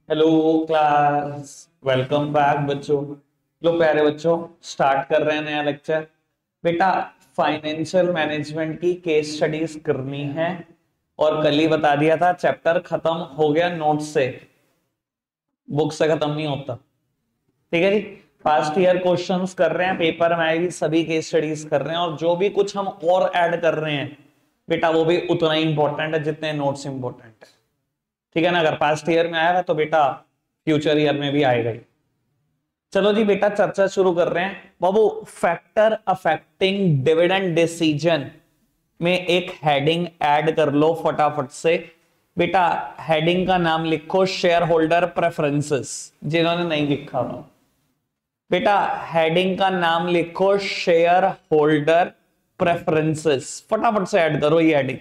Hello class. Welcome back बच्चों। लो प्यारे बच्चों, स्टार्ट कर रहे हैं नया लेक्चर। बेटा, फाइनेंशियल मैनेजमेंट की केस स्टडीज करनी है और कल ही बता दिया था चैप्टर खत्म हो गया नोट से, बुक से खत्म नहीं होता। ठीक है जी। पास्ट ईयर क्वेश्चंस कर रहे हैं, पेपर में आएगी, सभी केस स्टडीज कर रहे हैं और जो भी कुछ हम और ऐड कर रहे हैं बेटा वो भी उतना ही इंपॉर्टेंट है जितने नोट्स इंपॉर्टेंट है। ठीक है ना। अगर पास्ट ईयर में आया है तो बेटा फ्यूचर ईयर में भी आएगा ही। चलो जी बेटा, चर्चा शुरू कर रहे हैं। बाबू, फैक्टर अफेक्टिंग डिविडेंड डिसीजन में एक हेडिंग ऐड कर लो फटाफट से। बेटा हेडिंग का नाम लिखो शेयर होल्डर प्रेफरेंसेस, जिन्होंने नहीं लिखा हो। बेटा हेडिंग का नाम लिखो शेयर होल्डर प्रेफरेंसेस, फटाफट से ऐड करो ये हेडिंग।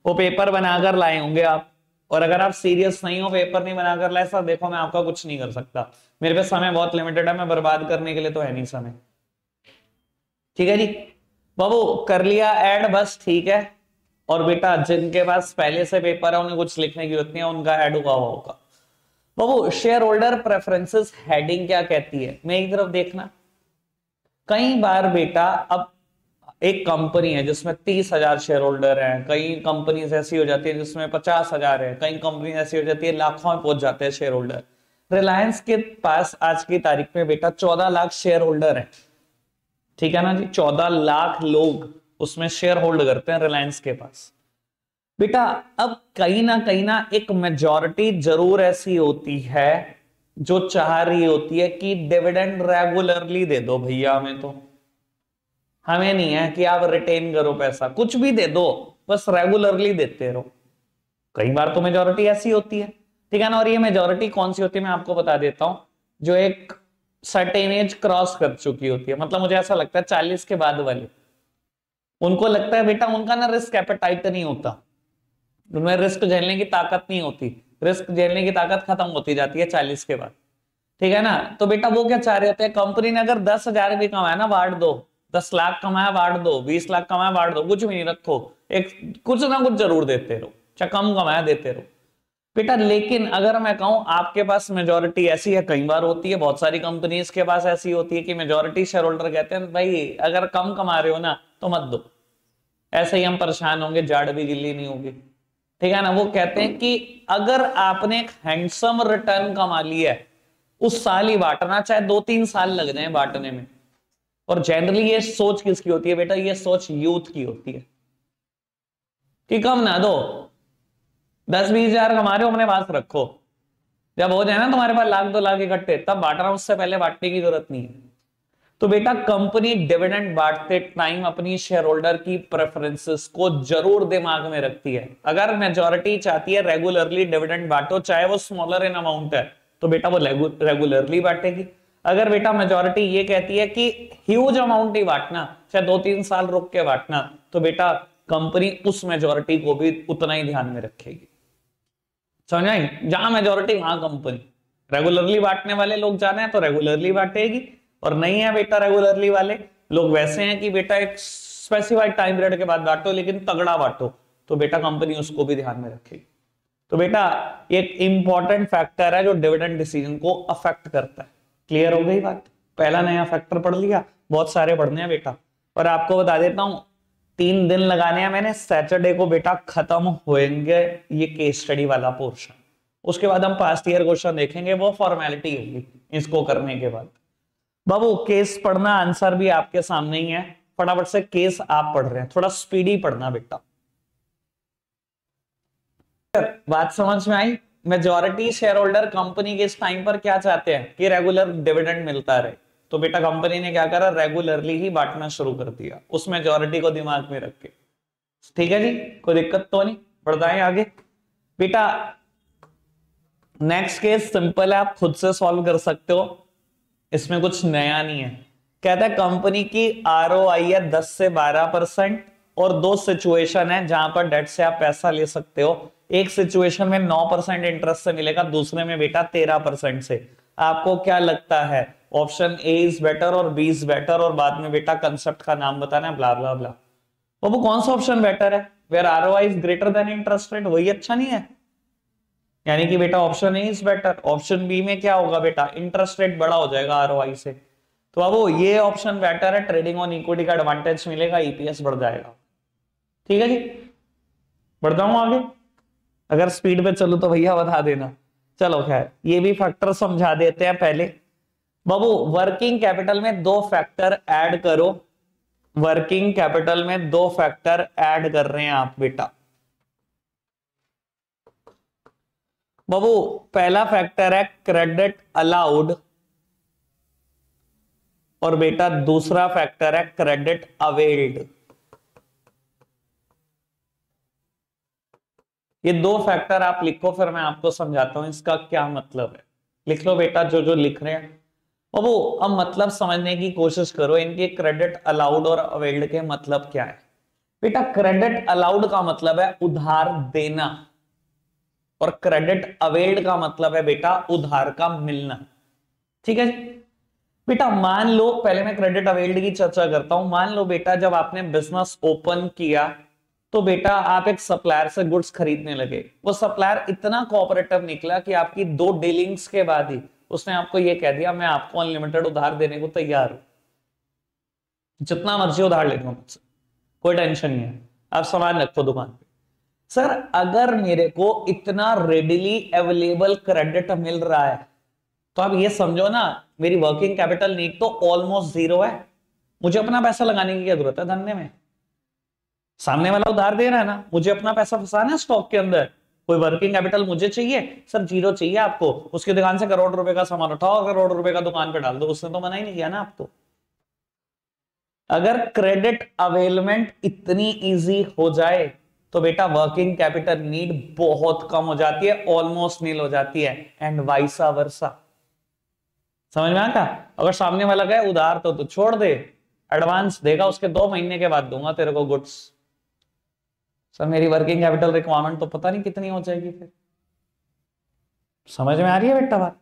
वो पेपर बनाकर लाए होंगे आप, और अगर आप सीरियस नहीं हो, पेपर नहीं बनाकर लाए सर, देखो मैं आपका कुछ नहीं कर सकता, मेरे पे समय बहुत लिमिटेड है, मैं बर्बाद करने के लिए तो है नहीं समय। ठीक है जी बाबू, कर लिया ऐड, बस ठीक है। और बेटा जिनके पास पहले से पेपर है उन्हें कुछ लिखने की जरूरत नहीं है, उनका ऐड हुआ होगा। बाबू शेयर होल्डर प्रेफरेंसेस हेडिंग क्या कहती है, मेरी तरफ देखना। कई बार बेटा, अब एक कंपनी है जिसमें 30,000 शेयर होल्डर हैं, कई कंपनीज ऐसी हो जाती है जिसमें 50,000 है, कई कंपनी ऐसी हो जाती है लाखों में पहुंच जाते हैं शेयर होल्डर। रिलायंस के पास आज की तारीख में बेटा 14 लाख शेयर होल्डर है। ठीक है ना जी, 14 लाख लोग उसमें शेयर होल्ड करते हैं रिलायंस के पास। बेटा अब कहीं ना एक मेजॉरिटी जरूर ऐसी होती है जो चाह रही होती है कि डिविडेंड रेगुलरली दे दो भैया, हमें तो, हमें नहीं है कि आप रिटेन करो पैसा, कुछ भी दे दो, बस रेगुलरली देते रहो। कई बार तो मेजोरिटी ऐसी होती है। ठीक है ना। और ये मेजोरिटी कौन सी होती है मैं आपको बता देता हूं, जो एक सर्टेन एज क्रॉस कर चुकी होती है। मतलब मुझे ऐसा लगता है 40 के बाद वाले, उनको लगता है बेटा उनका ना रिस्क एपेटाइट नहीं होता, उनमें रिस्क झेलने की ताकत नहीं होती, रिस्क झेलने की ताकत खत्म होती जाती है 40 के बाद। ठीक है ना। तो बेटा वो क्या चाह रहे होते हैं, कंपनी ने अगर 10,000 भी कमाया ना बांट दो, 10 लाख कमाया बांट दो, 20 लाख कमाया बांट दो, कुछ भी नहीं रखो, एक कुछ ना कुछ जरूर देते रहो, चाहे कम कमाया देते रहो बेटा। लेकिन अगर मैं कहूं आपके पास मेजोरिटी ऐसी है, कई बार होती है, बहुत सारी कंपनीज के पास ऐसी होती है कि मेजोरिटी शेयर होल्डर कहते हैं भाई अगर कम कमा रहे हो ना तो मत दो, ऐसे ही हम परेशान होंगे, जाड़ भी गिल्ली नहीं होगी। ठीक है ना। वो कहते हैं कि अगर आपने एक हैंडसम रिटर्न कमा लिया है उस साल ही बांटना, चाहे 2-3 साल लग जाए बांटने में। और जनरली ये सोच किसकी होती है बेटा, ये सोच यूथ की होती है कि कम ना दो, 10-20 हजार कमा रहे हो अपने पास रखो, जब हो जाए ना तुम्हारे पास लाख 2 लाख इकट्ठे तब बांटना, उससे पहले बांटने की जरूरत नहीं है। तो बेटा कंपनी डिविडेंड बांटते टाइम अपनी शेयर होल्डर की प्रेफरेंसेस को जरूर दिमाग में रखती है। अगर मेजोरिटी चाहती है रेगुलरली डिविडेंड बांटो, चाहे वो स्मॉलर इन अमाउंट है, तो बेटा वो रेगुलरली बांटेगी। अगर बेटा मेजोरिटी ये कहती है कि ह्यूज अमाउंट ही बांटना, चाहे 2-3 साल रुक के बांटना, तो बेटा कंपनी उस मेजोरिटी को भी उतना ही ध्यान में रखेगी। समझ आई, जहां मेजोरिटी वहां कंपनी। रेगुलरली बांटने वाले लोग जाने हैं तो रेगुलरली बांटेगी, और नहीं है बेटा रेगुलरली वाले लोग वैसे हैं कि बेटा एक स्पेसिफाइड टाइम पीरियड के बाद बांटो लेकिन तगड़ा बांटो, तो बेटा कंपनी उसको भी ध्यान में रखेगी। तो बेटा एक इंपॉर्टेंट फैक्टर है जो डिविडेंड डिसीजन को अफेक्ट करता है। क्लियर हो गई बात। पहला नया फैक्टर पढ़ लिया, बहुत सारे पढ़ने हैं बेटा। और आपको बता देता हूं 3 दिन लगाने हैं मैंने, सैटरडे को बेटा खत्म होंगे ये केस स्टडी वाला पोर्शन। उसके बाद हम पास्ट ईयर क्वेश्चन देखेंगे, वो फॉर्मेलिटी होगी इसको करने के बाद। बाबू केस पढ़ना, आंसर भी आपके सामने ही है, फटाफट से केस आप पढ़ रहे हैं, थोड़ा स्पीडी पढ़ना बेटा। बात समझ में आई। मेजॉरिटी शेयर होल्डर कंपनी के इस टाइम पर क्या चाहते हैं कि रेगुलर डिविडेंड मिलता रहे, तो बेटा कंपनी ने क्या करा, रेगुलरली ही बांटना शुरू कर दिया, उस मेजॉरिटी को दिमाग में रख के। ठीक है जी, कोई दिक्कत तो नहीं, बढ़ाएं आगे बेटा। नेक्स्ट केस सिंपल है, आप खुद से सॉल्व कर सकते हो, इसमें कुछ नया नहीं है। कहता है कंपनी की आरओआई है 10 से 12%, और 2 सिचुएशन है जहां पर डेट से आप पैसा ले सकते हो। एक सिचुएशन में 9% इंटरेस्ट से मिलेगा, दूसरे में बेटा 13% से। आपको क्या लगता है, ऑप्शन ए इज बेटर और बी इज बेटर, और बाद में बेटा कंसेप्ट का नाम बताना है, ब्ला ब्ला ब्ला। बाबू कौन सा ऑप्शन बेटर है, where ROI is greater than interest rate, वही अच्छा नहीं है? यानी कि बेटा option A is better. Option B में क्या होगा बेटा, इंटरेस्ट रेट बड़ा हो जाएगा आरओआई से। तो अब ये ऑप्शन बेटर है, ट्रेडिंग ऑन इक्विटी का एडवांटेज मिलेगा, ईपीएस बढ़ जाएगा। ठीक है जी, बढ़ता हूं आगे। अगर स्पीड पे चलो तो भैया बता देना। चलो खैर, ये भी फैक्टर समझा देते हैं पहले। बाबू वर्किंग कैपिटल में दो फैक्टर ऐड करो। वर्किंग कैपिटल में दो फैक्टर ऐड कर रहे हैं आप बेटा। बाबू पहला फैक्टर है क्रेडिट अलाउड, और बेटा दूसरा फैक्टर है क्रेडिट अवेल्ड। ये दो फैक्टर आप लिखो, फिर मैं आपको समझाता हूं इसका क्या मतलब है। लिख लो बेटा जो जो लिख रहे हैं। बाबू अब मतलब समझने की कोशिश करो, इनके क्रेडिट अलाउड और अवेल्ड के मतलब क्या है। बेटा क्रेडिट अलाउड का मतलब है उधार देना, और क्रेडिट अवेल्ड का मतलब है बेटा उधार का मिलना। ठीक है जी बेटा, मान लो पहले मैं क्रेडिट अवेल्ड की चर्चा करता हूं। मान लो बेटा जब आपने बिजनेस ओपन किया तो बेटा आप एक सप्लायर से गुड्स खरीदने लगे। वो सप्लायर इतना कोऑपरेटिव निकला कि आपकी 2 डीलिंग्स के बाद ही उसने आपको ये कह दिया मैं आपको अनलिमिटेड उधार देने को तैयार हूं, जितना मर्जी उधार ले लो मुझसे, कोई टेंशन नहीं है, आप सामान रखो दुकान पे। सर अगर मेरे को इतना रेडिली अवेलेबल क्रेडिट मिल रहा है तो आप ये समझो ना, मेरी वर्किंग कैपिटल नीड तो ऑलमोस्ट जीरो है। मुझे अपना पैसा लगाने की क्या जरूरत है धंधे में। सामने वाला उधार दे रहा है ना, मुझे अपना पैसा फंसाना है स्टॉक के अंदर। कोई वर्किंग कैपिटल मुझे चाहिए? सर जीरो चाहिए आपको। उसकी दुकान से करोड़ रुपए का सामान उठाओ, करोड़ रुपए का दुकान पे डाल दो, उसने तो मना ही नहीं किया ना आपको। अगर क्रेडिट अवेलमेंट इतनी इजी हो जाए तो बेटा वर्किंग कैपिटल नीड बहुत कम हो जाती है, ऑलमोस्ट नील हो जाती है, एंड वाइसा वर्सा। समझ में आता? अगर सामने वाला कहे उधार तो तू छोड़ दे, एडवांस देगा उसके 2 महीने के बाद दूंगा तेरे को गुड्स। सर मेरी वर्किंग कैपिटल रिक्वायरमेंट तो पता नहीं कितनी हो जाएगी फिर। समझ में आ रही है बेटा बात?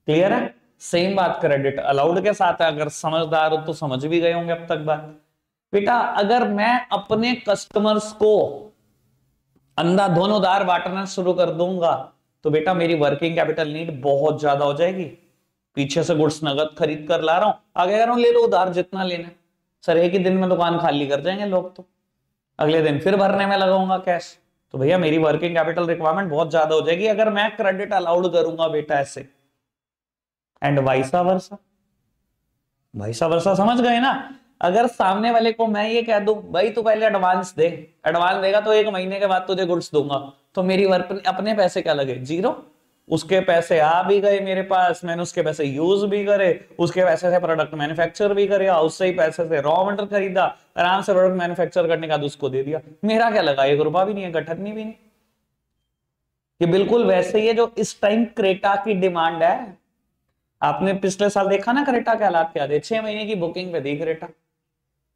क्लियर है? सेम बात क्रेडिट अलाउड के साथ है। अगर समझदार हो तो समझ भी गए होंगे अब तक बात। बेटा अगर मैं अपने कस्टमर्स को अंधाधुन उधार बांटना शुरू कर दूंगा तो बेटा मेरी वर्किंग कैपिटल नीड बहुत ज्यादा हो जाएगी। पीछे से गुड्स नगद खरीद कर ला रहा हूं, आगे कह रहा हूं ले लो उधार जितना लेना है। सर एक ही दिन में दुकान खाली कर जाएंगे लोग, तो अगले दिन फिर भरने में लगाऊंगा कैश। तो भैया मेरी वर्किंग कैपिटल रिक्वायरमेंट बहुत ज्यादा हो जाएगी अगर मैं क्रेडिट अलाउड करूंगा बेटा ऐसे। एंड वाइसा वर्सा, वाइसा वर्सा समझ गए ना? अगर सामने वाले को मैं ये कह दूं भाई तू पहले एडवांस दे, एडवांस देगा तो 1 महीने के बाद तुझे गुड्स दूंगा, तो मेरी वर्क अपने पैसे क्या लगे? जीरो। उसके पैसे आ भी गए मेरे पास, मैंने उसके पैसे यूज भी करे, उसके पैसे से प्रोडक्ट मैन्युफैक्चर भी करे, उससे ही पैसे से रॉ मटेरियल खरीदा, आराम से प्रोडक्ट मैन्युफैक्चर करने का उसको दे दिया। मेरा क्या लगा? 1 रुपया भी नहीं है, गठनी भी नहीं। ये बिल्कुल वैसे ही है जो इस टाइम क्रेटा की डिमांड है। आपने पिछले साल देखा ना क्रेटा के हालात क्या थे? 6 महीने की बुकिंग पे दी क्रेटा।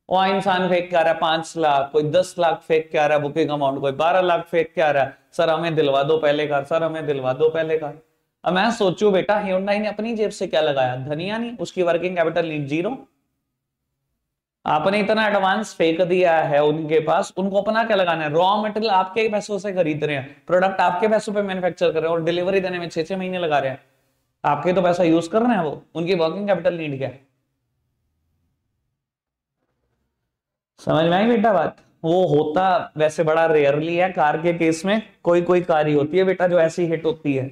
वहां इंसान फेंक के आ रहा है 5 लाख, कोई 10 लाख फेंक के आ रहा है बुकिंग अमाउंट, कोई 12 लाख फेंक के आ रहा है सर हमें दिलवा दो पहले कार, सर हमें दिलवा दो पहले कार। अब मैं सोचू बेटा Hyundai ने अपनी जेब से क्या लगाया? धनिया नहीं, उसकी वर्किंग कैपिटल नीड जीरो। आपने इतना एडवांस फेंक दिया है उनके पास, उनको अपना क्या लगाना है? रॉ मटेरियल आपके ही पैसों से खरीद रहे हैं, प्रोडक्ट आपके पैसों पे मैन्युफैक्चर कर रहे हैं, और डिलीवरी देने में 6-6 महीने लगा रहे हैं। आपके तो पैसा यूज कर रहे हैं वो, उनकी वर्किंग कैपिटल नीड क्या है? समझ में आई बेटा बात? वो होता वैसे बड़ा रेयरली है, कार के केस में कोई कोई कार ही होती है बेटा जो ऐसी हिट होती है।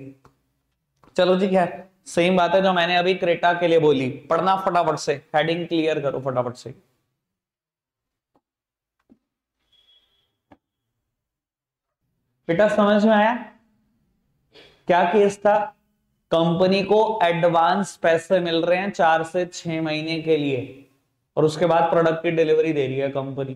चलो जी क्या है, सेम बात है जो मैंने अभी क्रेटा के लिए बोली। पढ़ना फटाफट से, हेडिंग क्लियर करो फटाफट से। बेटा समझ में आया क्या केस था? कंपनी को एडवांस पैसे मिल रहे हैं 4 से 6 महीने के लिए, और उसके बाद प्रोडक्ट की डिलीवरी दे रही है कंपनी।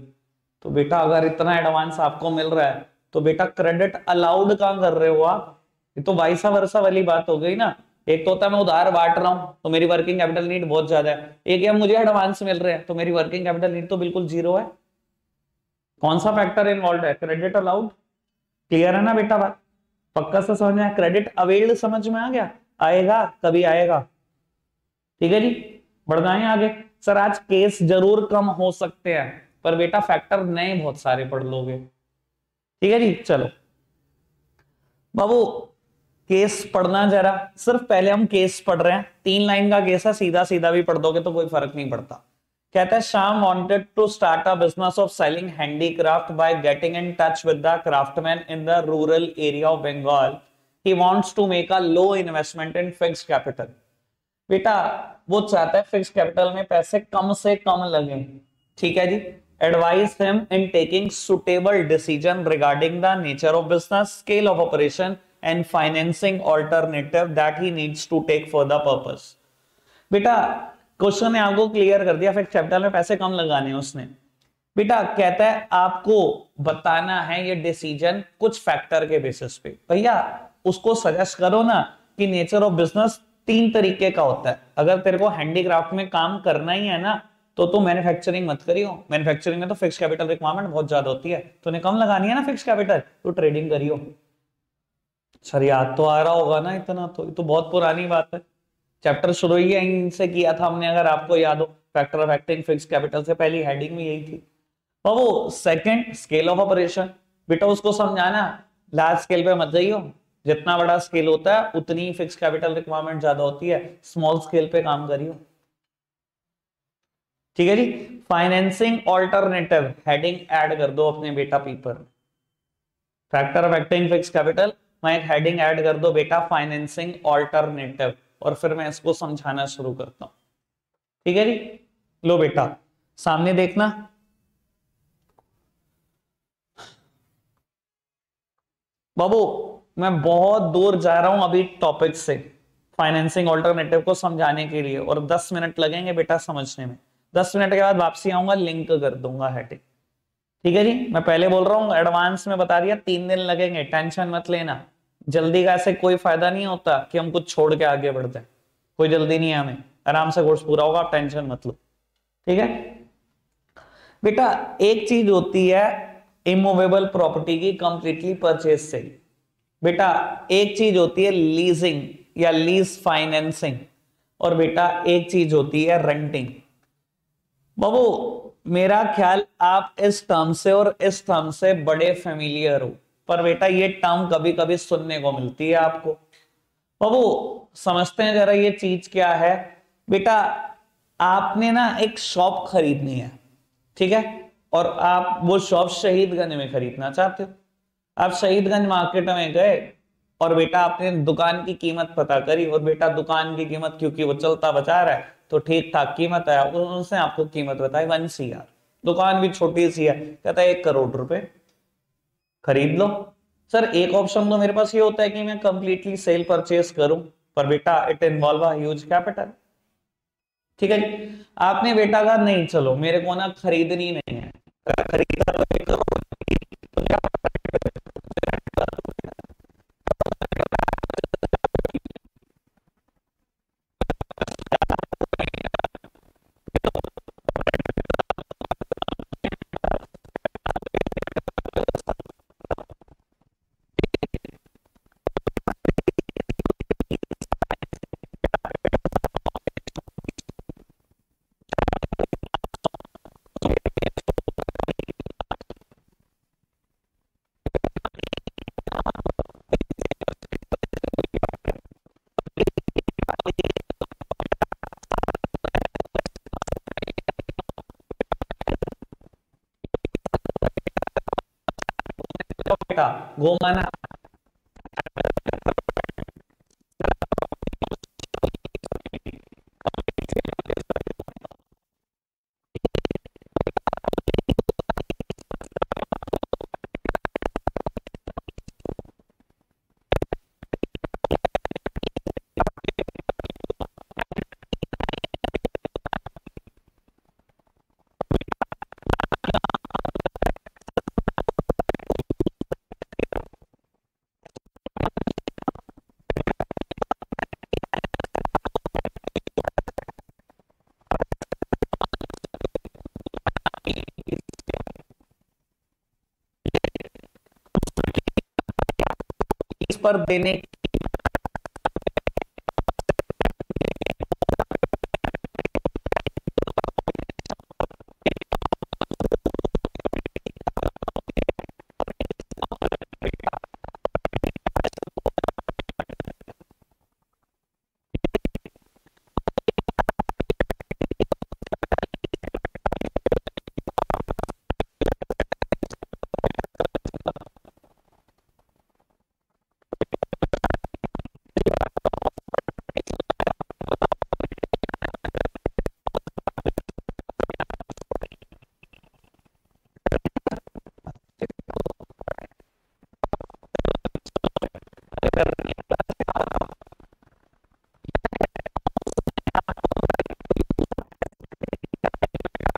तो बेटा अगर इतना एडवांस आपको मिल रहा है तो बेटा क्रेडिट अलाउड कहां कर रहे हो आप? ये तो वाइसा वर्सा वाली बात हो गई ना। एक तो होता है मैं उधार बांट रहा हूं तो मेरी वर्किंग कैपिटल नीड बहुत ज्यादा है, एक है मुझे एडवांस मिल रहे हैं तो मेरी वर्किंग कैपिटल नीड तो बिल्कुल जीरो है। कौन सा फैक्टर इन्वॉल्व है? Credit allowed. क्लियर है ना बेटा बात? पक्का से समझ में आया? क्रेडिट अवेल्ड समझ में आ गया? आएगा कभी आएगा। ठीक है जी, बढ़ना है आगे। सर आज केस जरूर कम हो सकते हैं पर बेटा फैक्टर नए बहुत सारे पढ़ लोगे। ठीक है जी, चलो बाबू केस पढ़ना जरा, सिर्फ पहले हम केस पढ़ रहे हैं, 3 लाइन का केस है, सीधा सीधा भी पढ़ दोगे तो कोई फर्क नहीं पड़ता। कहता है Shyam wanted to start a business of selling handicraft by getting in touch with the craftsman in the rural area of Bengal. He wants to make a low investment in fixed capital. बेटा वो चाहता है फिक्स कैपिटल में पैसे कम से कम लगे, ठीक है जी। Advice him in taking suitable decision regarding the nature of business, scale of operation and financing alternative that he needs to take for the purpose. बेटा क्वेश्चन ने आपको क्लियर कर दिया, फिक्स कैपिटल में पैसे कम लगाने हैं उसने। बेटा कहता है आपको बताना है ये डिसीजन कुछ फैक्टर के बेसिस पे। भैया उसको सजेस्ट करो ना कि नेचर ऑफ बिजनेस 3 तरीके का होता है। अगर तेरे को हैंडीक्राफ्ट में काम करना ही है ना तो तू मैन्युफैक्चरिंग मत करियो। मैन्युफैक्चरिंग में तो फिक्स कैपिटल रिक्वायरमेंट बहुत ज्यादा होती है, तूने कम लगानी है ना फिक्स कैपिटल, तो ट्रेडिंग करियो। सर याद तो आ रहा होगा ना इतना, तो बहुत पुरानी बात है, चैप्टर शुरू ही यहीं से किया था हमने, अगर आपको याद हो। Factor of acting fix capital से पहली हेडिंग में यही थी। और वो सेकंड स्केल ऑफ ऑपरेशन, बेटा उसको समझाना लार्ज स्केल पे मत जाइयो, जितना बड़ा स्केल होता है उतनी फिक्स कैपिटल रिक्वायरमेंट ज्यादा होती है, स्मॉल स्केल पे काम करियो, ठीक है जी। फाइनेंसिंग ऑल्टरनेटिव हेडिंग ऐड कर दो अपने बेटा paper, factor of acting fix capital मैं एक हेडिंग ऐड कर दो बेटा फाइनेंसिंग ऑल्टरनेटिव, और फिर मैं इसको समझाना शुरू करता हूं, ठीक है जी। लो बेटा सामने देखना, बाबू मैं बहुत दूर जा रहा हूं अभी टॉपिक से फाइनेंसिंग ऑल्टरनेटिव को समझाने के लिए, और 10 मिनट लगेंगे बेटा समझने में। 10 मिनट के बाद वापसी आऊंगा, लिंक कर दूंगा हेडिंग, ठीक है जी। मैं पहले बोल रहा हूँ एडवांस में बता दिया, 3 दिन लगेंगे, टेंशन मत लेना। जल्दी का ऐसे कोई फायदा नहीं होता कि हम कुछ छोड़ के आगे बढ़ते हैं, कोई जल्दी नहीं है हमें, आराम से कोर्स पूरा होगा, आप टेंशन मत लो, ठीक है बेटा। एक चीज होती है इमूवेबल प्रॉपर्टी की कंप्लीटली परचेज से, बेटा एक चीज होती है लीजिंग या लीज फाइनेंसिंग, और बेटा एक चीज होती है रेंटिंग। बाबू मेरा ख्याल आप इस टर्म से और इस टर्म से बड़े फेमिलियर हो, पर बेटा ये टर्म कभी कभी सुनने को मिलती है आपको। बाबू समझते हैं जरा ये चीज क्या है। बेटा आपने ना एक शॉप खरीदनी है, ठीक है, और आप वो शॉप शहीदगंज में खरीदना चाहते हो। आप शहीदगंज मार्केट में गए और बेटा आपने दुकान की कीमत पता करी, और बेटा दुकान की कीमत क्योंकि वो चलता बचा रहा है तो ठीक ठाक कीमत है, उनसे आपको कीमत बताई 1 CR, दुकान भी छोटी सी है, कहता है 1 करोड़ रुपए, खरीद लो। सर एक ऑप्शन तो मेरे पास ये होता है कि मैं कंप्लीटली सेल परचेस करूं, पर बेटा it involve a huge capital, ठीक है जी। आपने बेटा कहा नहीं चलो मेरे को ना खरीदनी नहीं है, खरीदा तो 1 करोड़ तो क्या बेटा घुमाना इस पर देने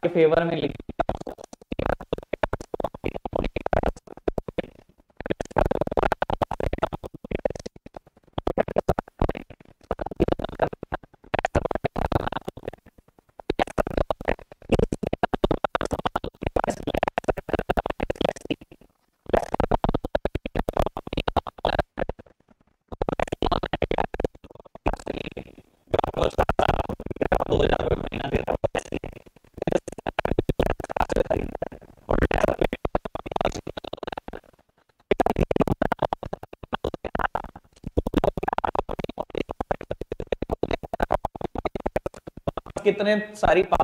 आपके फेवर में लिख कितने सारी लेसन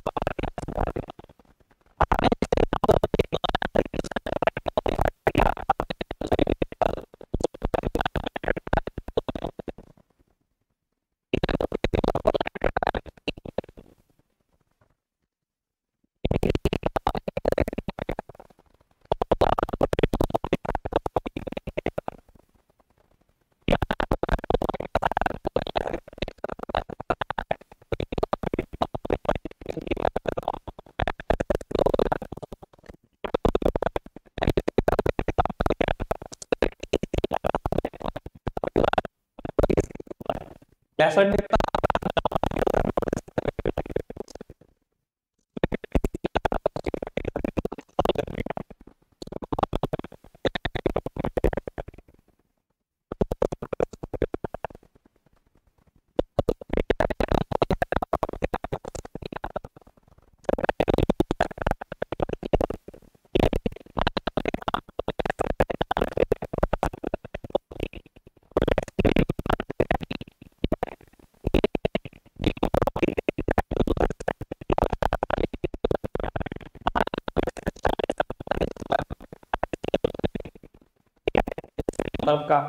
का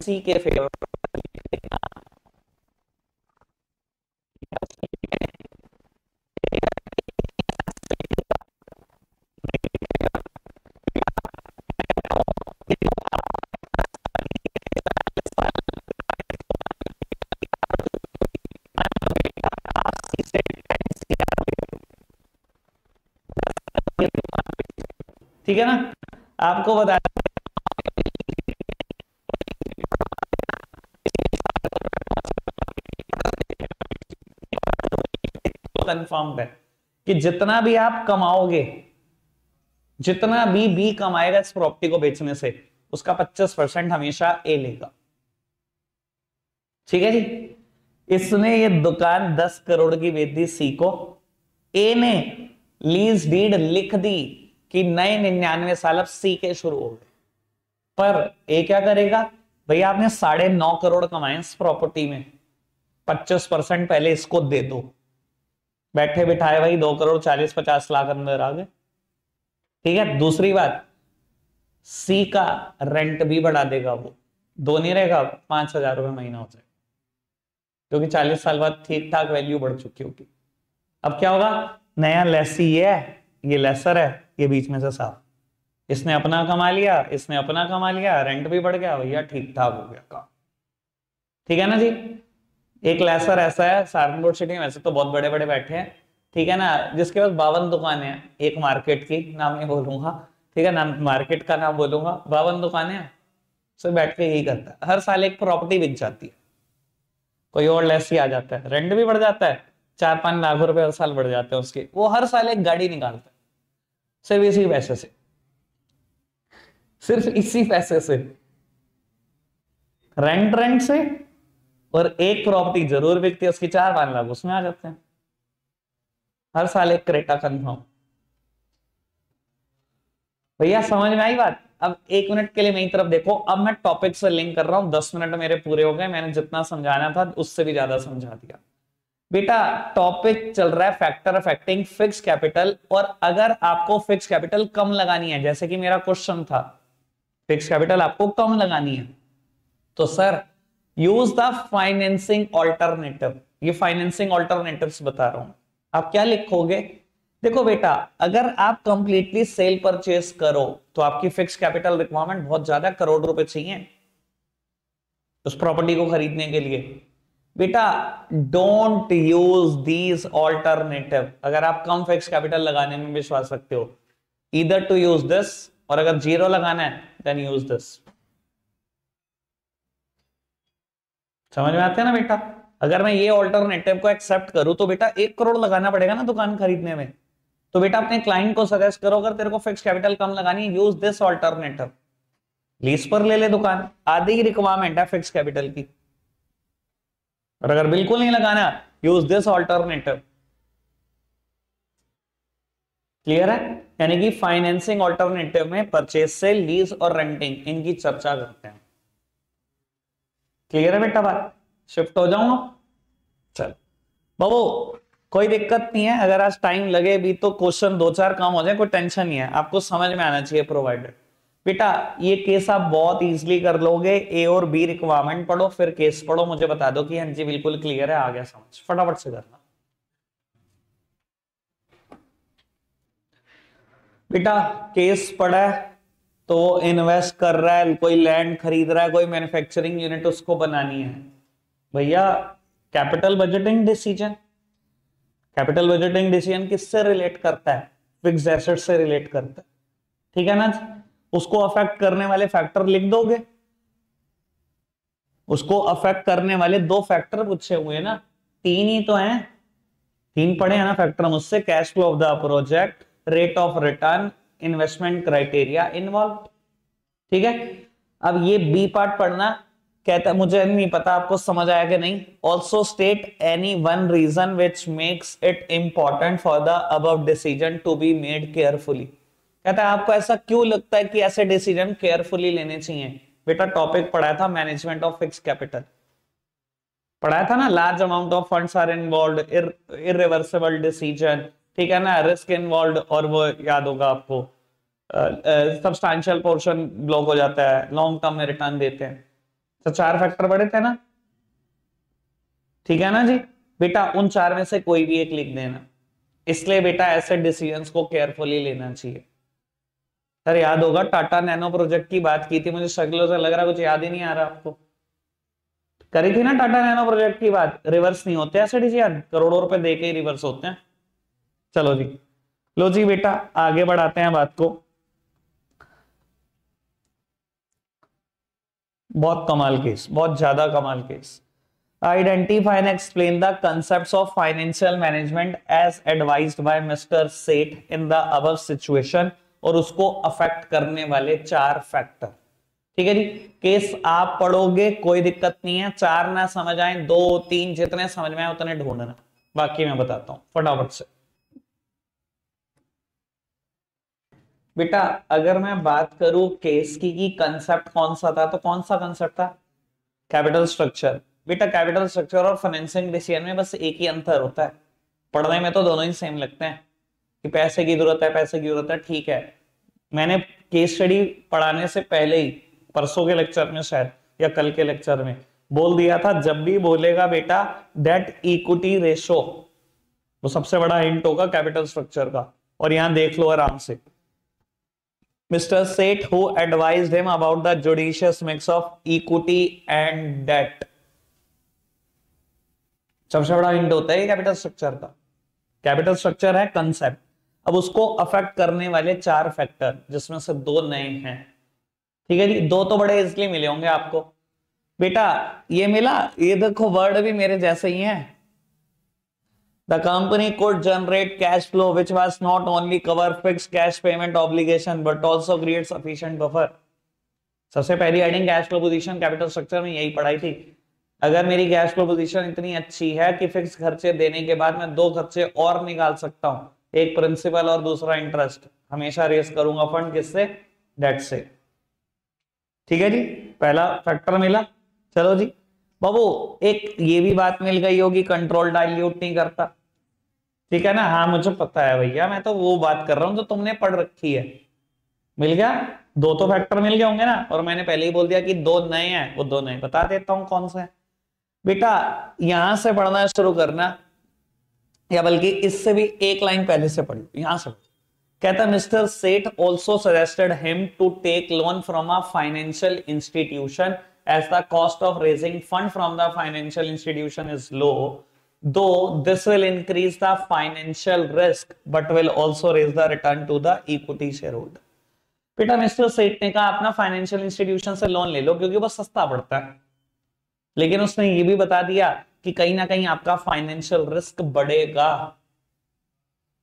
सी के फेवर ठीक है ना। आपको बता कंफर्म है कि जितना भी आप कमाओगे, जितना भी कमाएगा इस प्रॉपर्टी को बेचने से, उसका 25% हमेशा ए लेगा। ठीक है जी। इसने ये दुकान 10 करोड़ की बेच दी सी को, ए ने लीज डीड लिख दी कि नए 99 साल अब सी के शुरू हो गए, पर ए क्या करेगा, भैया आपने 9.5 करोड़ कमाए इस प्रॉपर्टी में, 25% पहले इसको दे दो। बैठे बिठाए भाई 2 करोड़ 40-50 लाख अंदर आ गए। ठीक है। दूसरी बात, सी का रेंट भी बढ़ा देगा, वो 2 नहीं रहेगा, 5,000 रुपए महीना हो जाएगा, क्योंकि 40 साल बाद ठीक ठाक वैल्यू बढ़ चुकी होगी। अब क्या होगा, नया लेसी है, ये लेसर है, ये बीच में से साफ, इसने अपना कमा लिया, इसने अपना कमा लिया, रेंट भी बढ़ गया, भैया ठीक ठाक हो गया काम। ठीक है ना जी। एक लेसर ऐसा है सहारनपुर सिटी में, वैसे तो बहुत बड़े बड़े बैठे हैं, ठीक है ना, जिसके पास 52 दुकानें हैं, एक मार्केट की नाम नहीं बोलूंगा, ठीक है ना, मार्केट का नाम बोलूंगा, 52 दुकानें हैं, सब बैठ के यही करता है, हर साल एक प्रॉपर्टी बिक जाती है, कोई और लेसी आ जाता है, रेंट भी बढ़ जाता है, 4-5 लाख रुपए हर साल बढ़ जाते हैं उसके, वो हर साल एक गाड़ी निकालता है, सिर्फ इसी पैसे से, सिर्फ इसी पैसे से, रेंट से, और एक प्रॉपर्टी जरूर बिकती है उसकी 4-5 लाख उसमें आ जाते हैं, हर साल एक क्रेटा कंफर्म। भैया समझ में आई बात? अब 1 मिनट के लिए मेरी तरफ देखो, अब मैं टॉपिक से लिंक कर रहा हूं, 10 मिनट मेरे पूरे हो गए, मैंने जितना समझाना था उससे भी ज्यादा समझा दिया। बेटा टॉपिक चल रहा है फैक्टर अफेक्टिंग फिक्स कैपिटल, और अगर आपको फिक्स कैपिटल कम लगानी है, जैसे कि मेरा क्वेश्चन था, फिक्स कैपिटल आपको कम लगानी है, तो sir use the financing alternative. ये फाइनेंसिंग ऑल्टरनेटिव्स बता रहा हूं। आप क्या लिखोगे? देखो बेटा, अगर आप कंप्लीटली सेल परचेस करो तो आपकी फिक्स कैपिटल रिक्वायरमेंट बहुत ज्यादा, करोड़ रुपए चाहिए उस प्रॉपर्टी को खरीदने के लिए। बेटा डोंट यूज दीज ऑल्टरनेटिव। अगर आप कम फिक्स कैपिटल लगाने में विश्वास रखते हो, ईदर टू यूज दिस, और अगर जीरो लगाना है देन यूज दिस। समझ में आते हैं ना बेटा? अगर मैं ये ऑल्टरनेटिव को एक्सेप्ट करूं तो बेटा 1 करोड़ लगाना पड़ेगा ना दुकान खरीदने में। तो बेटा अपने क्लाइंट को सजेस्ट करो, अगर तेरे को फिक्स कैपिटल कम लगानी है, यूज दिस ऑल्टरनेटिव। लीज पर ले ले दुकान, आधी ही रिक्वायरमेंट है फिक्स कैपिटल की। और अगर बिल्कुल नहीं लगाना, यूज दिस ऑल्टरनेटिव। क्लियर है? यानी कि फाइनेंसिंग ऑल्टरनेटिव में परचेज से लीज और रेंटिंग इनकी चर्चा करते हैं। क्लियर है बेटा बात? शिफ्ट हो जाऊंगा? चल बाबू, कोई दिक्कत नहीं है, अगर आज टाइम लगे भी तो क्वेश्चन 2-4 काम हो जाए, कोई टेंशन नहीं है, आपको समझ में आना चाहिए प्रोवाइडेड। बेटा ये केस आप बहुत इजीली कर लोगे। ए और बी रिक्वायरमेंट पढ़ो, फिर केस पढ़ो, मुझे बता दो कि हाँ जी बिल्कुल क्लियर है, आ गया समझ, फटाफट से करना। बेटा केस पढ़ा है तो इन्वेस्ट कर रहा है, कोई लैंड खरीद रहा है, कोई मैन्युफैक्चरिंग यूनिट उसको बनानी है। भैया capital budgeting decision, capital budgeting decision किससे रिलेट करता है? फिक्स्ड एसेट से रिलेट करता है। ठीक है ना? उसको अफेक्ट करने वाले फैक्टर लिख दोगे। उसको अफेक्ट करने वाले 2 फैक्टर पूछे हुए ना, 3 ही तो हैं, 3 पढ़े हैं ना फैक्टर मुझसे। Cash flow of the project, rate of return, investment criteria involve. ठीक है? अब ये बी पार्ट पढ़ना। कहता है मुझे नहीं पता आपको समझ आया कि नहीं। Also state any one reason which makes it important for the above decision to be made carefully. कहता है आपको ऐसा क्यों लगता है कि ऐसे डिसीजन केयरफुली लेने चाहिए? बेटा टॉपिक पढ़ाया था मैनेजमेंट ऑफ फिक्स कैपिटल, पढ़ाया था ना। Large amount of funds are involved, irreversible decision, ठीक है ना, रिस्क इन्वॉल्व्ड, और वो याद होगा आपको, सब्सटैंशियल पोर्शन ब्लॉक हो जाता है, लॉन्ग टर्म में रिटर्न देते हैं। तो 4 फैक्टर पढ़े थे ना? ठीक है ना जी? बेटा उन 4 में से कोई भी एक लिख देना। इसलिए बेटा ऐसे डिसीजंस को केयरफुली लेना चाहिए। सर याद होगा टाटा नैनो प्रोजेक्ट की बात की थी, मुझे शक्लों से लग रहा कुछ याद ही नहीं आ रहा आपको। करी थी ना टाटा नैनो प्रोजेक्ट की बात। रिवर्स नहीं होते ऐसे डिसीजन, करोड़ों रुपए देके ही रिवर्स होते हैं। चलो जी, लो जी बेटा आगे बढ़ाते हैं बात को। बहुत कमाल केस, बहुत ज्यादा कमाल case. Identify and explain the concepts of financial management as advised by mister Seth in the above situation, और उसको अफेक्ट करने वाले 4 फैक्टर। ठीक है जी? केस आप पढ़ोगे कोई दिक्कत नहीं है, 4 ना समझ आए 2-3 जितने समझ में आए उतने ढूंढना, बाकी मैं बताता हूं फटाफट से। बेटा अगर मैं बात करूं केस की कि कंसेप्ट कौन सा था, तो कौन सा कंसेप्ट था? Capital structure. बेटा कैपिटल स्ट्रक्चर और फाइनेंसिंग डिसीजन में बस एक ही अंतर होता है, पढ़ने में तो दोनों ही सेम लगते हैं कि पैसे की जरूरत है, पैसे की जरूरत है। ठीक है, मैंने केस स्टडी पढ़ाने से पहले ही परसों के लेक्चर में शायद या कल के लेक्चर में बोल दिया था, जब भी बोलेगा बेटा डेट इक्विटी रेशो, वो सबसे बड़ा हिंट होगा कैपिटल स्ट्रक्चर का। और यहां देख लो आराम से, मिस्टर सेठ who advised him about the judicious mix of equity and debt, सबसे बड़ा हिंट होता है कैपिटल स्ट्रक्चर का। कैपिटल स्ट्रक्चर है कंसेप्ट, अब उसको अफेक्ट करने वाले 4 फैक्टर, जिसमें से 2 नए हैं। ठीक है जी? 2 तो बड़े इजली मिले होंगे आपको। बेटा ये मिला, ये देखो वर्ड भी मेरे जैसे ही हैं। The company could generate cash flow which was not only cover fixed cash payment obligation but also create sufficient buffer। सबसे पहली heading cash flow position capital structure में यही पढ़ाई थी। अगर मेरी कैश फ्लो पोजीशन इतनी अच्छी है कि फिक्स खर्चे देने के बाद मैं 2 खर्चे और निकाल सकता हूं, एक प्रिंसिपल और दूसरा इंटरेस्ट, हमेशा रेस करूंगा फंड किससे, डेट से। ठीक है जी, पहला फैक्टर मिला। चलो जी बाबू, एक ये भी बात मिल गई होगी, कंट्रोल डाइल्यूट नहीं करता। ठीक है ना, हाँ मुझे पता है भैया, मैं तो वो बात कर रहा हूं जो तुमने पढ़ रखी है। मिल गया, दो तो फैक्टर मिल गए होंगे ना, और मैंने पहले ही बोल दिया कि दो नए हैं, वो दो नए बता देता हूं कौन से हैं। बेटा यहां से पढ़ना शुरू करना, या बल्कि इससे भी एक लाइन पहले से पढ़ी, यहां से कहता mister Seth also suggested him to take loan from a financial institution as the cost of raising fund from the financial institution is low, though this will increase the financial risk but will also raise the return to the equity share holder. बेटा mister Seth ने कहा अपना financial institution से loan ले लो क्योंकि वो सस्ता पड़ता है, लेकिन उसने ये भी बता दिया कि कहीं ना कहीं आपका फाइनेंशियल रिस्क बढ़ेगा।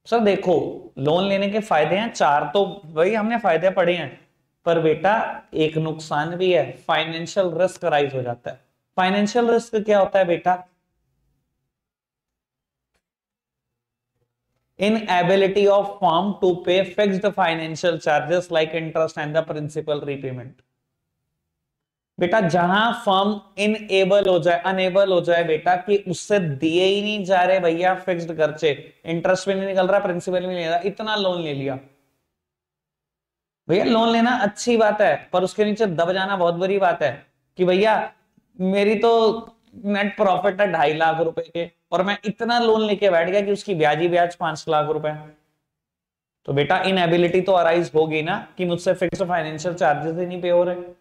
सर देखो, लोन लेने के फायदे हैं चार, तो वही हमने फायदे पढ़े हैं, पर बेटा एक नुकसान भी है, फाइनेंशियल रिस्क राइज हो जाता है। फाइनेंशियल रिस्क क्या होता है बेटा, inability of firm to pay fixed financial charges like interest and the principal repayment। बेटा जहां फर्म इनएबल हो जाए, अनेबल हो जाए बेटा कि उससे दिए ही नहीं जा रहे भैया फिक्स्ड खर्चे, इंटरेस्ट भी नहीं निकल रहा, प्रिंसिपल भी नहीं ले रहा, इतना लोन ले लिया। भैया लोन लेना अच्छी बात है, पर उसके नीचे दब जाना बहुत बुरी बात है कि भैया मेरी तो नेट प्रॉफिट है 2.5 लाख रुपए के, और मैं इतना लोन लेके बैठ गया कि उसकी ब्याज ही ब्याज 5 लाख रुपए। तो बेटा इनएबिलिटी तो अराइज होगी ना कि मुझसे फिक्स्ड फाइनेंशियल चार्जेस ही नहीं पे हो रहे।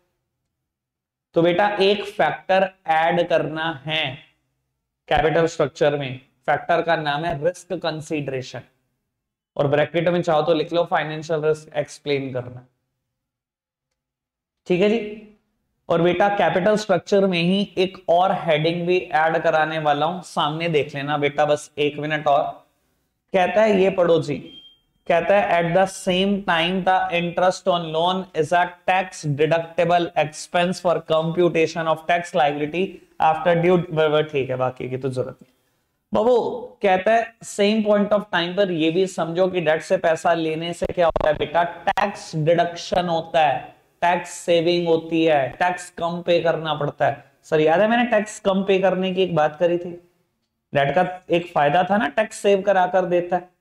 तो बेटा एक फैक्टर ऐड करना है कैपिटल स्ट्रक्चर में, फैक्टर का नाम है रिस्क कंसीडरेशन, और ब्रैकेट में चाहो तो लिख लो फाइनेंशियल रिस्क एक्सप्लेन करना। ठीक है जी, और बेटा कैपिटल स्ट्रक्चर में ही एक और हेडिंग भी ऐड कराने वाला हूं, सामने देख लेना बेटा, बस 1 मिनट और। कहता है ये पढ़ो जी, कहता है at the same time the interest on loan is a tax deductible expense for computation of tax liability after due. ठीक है, बाकी की तो जरूरत नहीं बाबू। कहता है सेम पॉइंट ऑफ टाइम पर ये भी समझो कि डेट से पैसा लेने से क्या होता है बेटा, टैक्स डिडक्शन होता है, टैक्स सेविंग होती है, टैक्स कम पे करना पड़ता है। सर याद है मैंने टैक्स कम पे करने की एक बात करी थी, डेट का एक फायदा था ना, टैक्स सेव करा कर देता है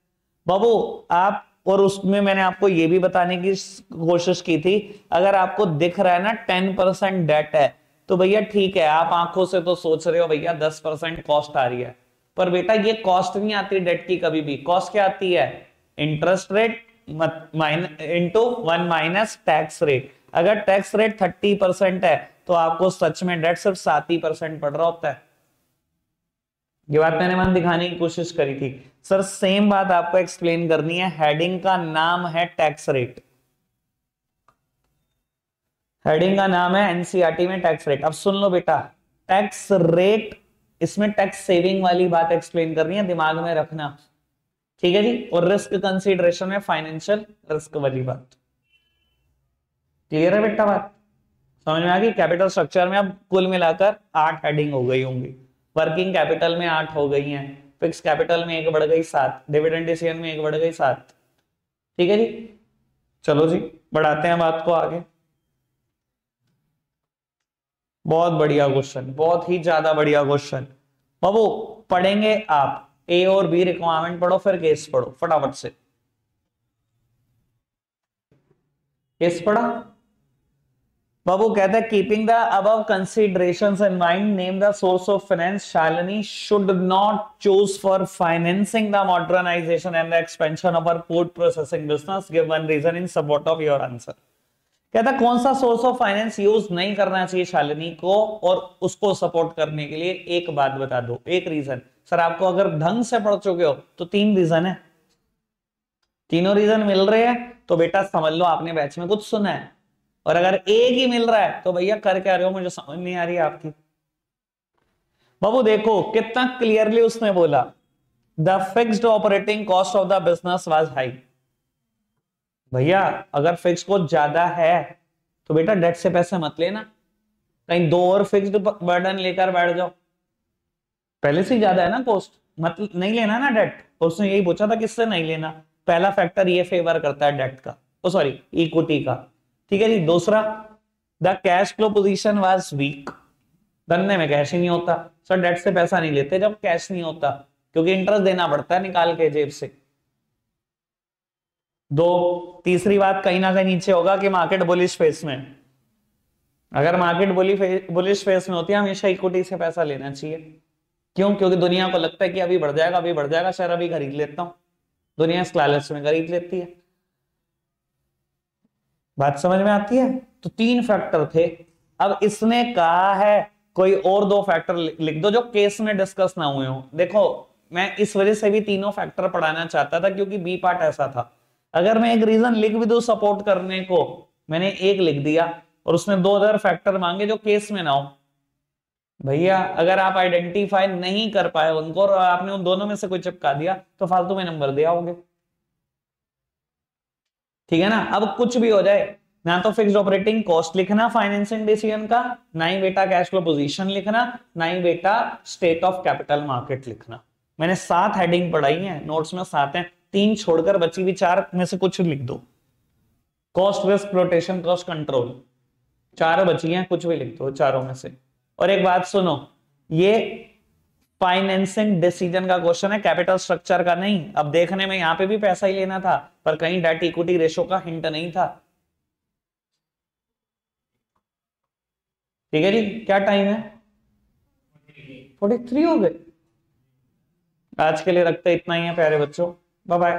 बाबू आप। और उसमें मैंने आपको ये भी बताने की कोशिश की थी, अगर आपको दिख रहा है ना 10% डेट है तो भैया ठीक है, आप आंखों से तो सोच रहे हो भैया 10% कॉस्ट आ रही है, पर बेटा ये कॉस्ट नहीं आती डेट की कभी भी। कॉस्ट क्या आती है, interest rate into 1 minus tax rate. अगर टैक्स रेट 30% है तो आपको सच में डेट सिर्फ 7% पड़ रहा होता है। ये बात मैंने मन दिखाने की कोशिश करी थी। सर सेम बात आपको एक्सप्लेन करनी है, हेडिंग का नाम है टैक्स रेट, हेडिंग का नाम है एनसीईआरटी में टैक्स रेट। अब सुन लो बेटा, टैक्स रेट, इसमें टैक्स सेविंग वाली बात एक्सप्लेन करनी है, दिमाग में रखना। ठीक है जी, और रिस्क कंसीडरेशन में फाइनेंशियल रिस्क वाली बात। क्लियर है बेटा, बात समझ में आ गई। कैपिटल स्ट्रक्चर में अब कुल मिलाकर 8 हेडिंग हो गई होंगी, वर्किंग कैपिटल में 8 हो गई हैं, फिक्स कैपिटल में 1 बढ़ गई 7, डिविडेंड डिसीजन में 1 बढ़ गई 7। ठीक है जी, चलो जी बढ़ाते हैं बात को आगे। बहुत बढ़िया क्वेश्चन, बहुत ही ज्यादा बढ़िया क्वेश्चन बाबू। पढ़ेंगे आप, ए और बी रिक्वायरमेंट पढ़ो, फिर केस पढ़ो फटाफट से। केस पढ़ा बाबू, कहता है keeping the above considerations in mind, name the source of finance Shalini should not choose for financing the modernisation and the expansion of our food processing business, give one reason in support of your answer. कहता कौन सा source of finance use नहीं करना चाहिए शालिनी को, और उसको support करने के लिए एक बात बता दो, एक रीजन। सर आपको अगर ढंग से पढ़ चुके हो तो 3 रीजन है, तीनों रीजन मिल रहे हैं तो बेटा समझ लो आपने बैच में कुछ सुना है, और अगर एक ही मिल रहा है तो भैया कर क्या रहे हो, मुझे समझ नहीं आ रही है आपकी। बाबू देखो कितना क्लियरली उसने बोला, the fixed operating cost of the business was high. भैया अगर फिक्स कॉस्ट ज्यादा है तो बेटा डेट से पैसे मत लेना, कहीं 2 और फिक्स्ड बर्डन लेकर बैठ जाओ, पहले से ही ज्यादा है ना कॉस्ट, मत नहीं लेना ना डेट। और उसने यही पूछा था किससे नहीं लेना, पहला फैक्टर ये फेवर करता है डेट का, ओ सॉरी इक्विटी का, ठीक है जी। दूसरा, the cash flow position was weak, धंधे में कैश ही नहीं होता। सर डेट से पैसा नहीं लेते जब कैश नहीं होता, क्योंकि इंटरेस्ट देना पड़ता है निकाल के जेब से। दो, तीसरी बात कहीं ना कहीं नीचे होगा कि मार्केट बुलिश फेस में, अगर मार्केट बुलिश फेस में होती है हमेशा इक्विटी से पैसा लेना चाहिए। क्यों? क्योंकि दुनिया को लगता है कि अभी बढ़ जाएगा, अभी बढ़ जाएगा, शेयर अभी खरीद लेता हूं, दुनिया इस लालच में खरीद लेती है। बात समझ में आती है? तो तीन फैक्टर थे। अब इसने कहा है कोई और दो फैक्टर लिख दो जो केस में डिस्कस ना हुए हो। देखो मैं इस वजह से भी तीनों फैक्टर पढ़ाना चाहता था क्योंकि बी पार्ट ऐसा था, अगर मैं एक रीजन लिख भी दूं सपोर्ट करने को, मैंने एक लिख दिया और उसने दो अदर फैक्टर मांगे जो केस में ना हो, भैया अगर आप आइडेंटिफाई नहीं कर पाए उनको और आपने उन दोनों में से कोई चिपका दिया तो फालतू में नंबर दिया होगे, ठीक है ना। अब कुछ भी हो जाए, ना तो फिक्स्ड ऑपरेटिंग कॉस्ट लिखना फाइनेंसिंग डिसीजन का, ना ही बेटा कैश फ्लो पोजीशन लिखना, ना ही बेटा स्टेट ऑफ कैपिटल मार्केट लिखना। मैंने 7 हेडिंग पढ़ाई है, नोट्स में 7 हैं, 3 छोड़कर बची हुई 4 में से कुछ लिख दो। Cost risk rotation cost control 4 बची हैं, कुछ भी लिख दो चारों में से। और एक बात सुनो, ये फाइनेंसिंग डिसीजन का क्वेश्चन है, कैपिटल स्ट्रक्चर का नहीं। अब देखने में यहां पे भी पैसा ही लेना था पर कहीं डेट इक्विटी रेशो का हिंट नहीं था, ठीक है जी। क्या टाइम है? 43 हो गए। आज के लिए रखते इतना ही है प्यारे बच्चों, बाय बाय।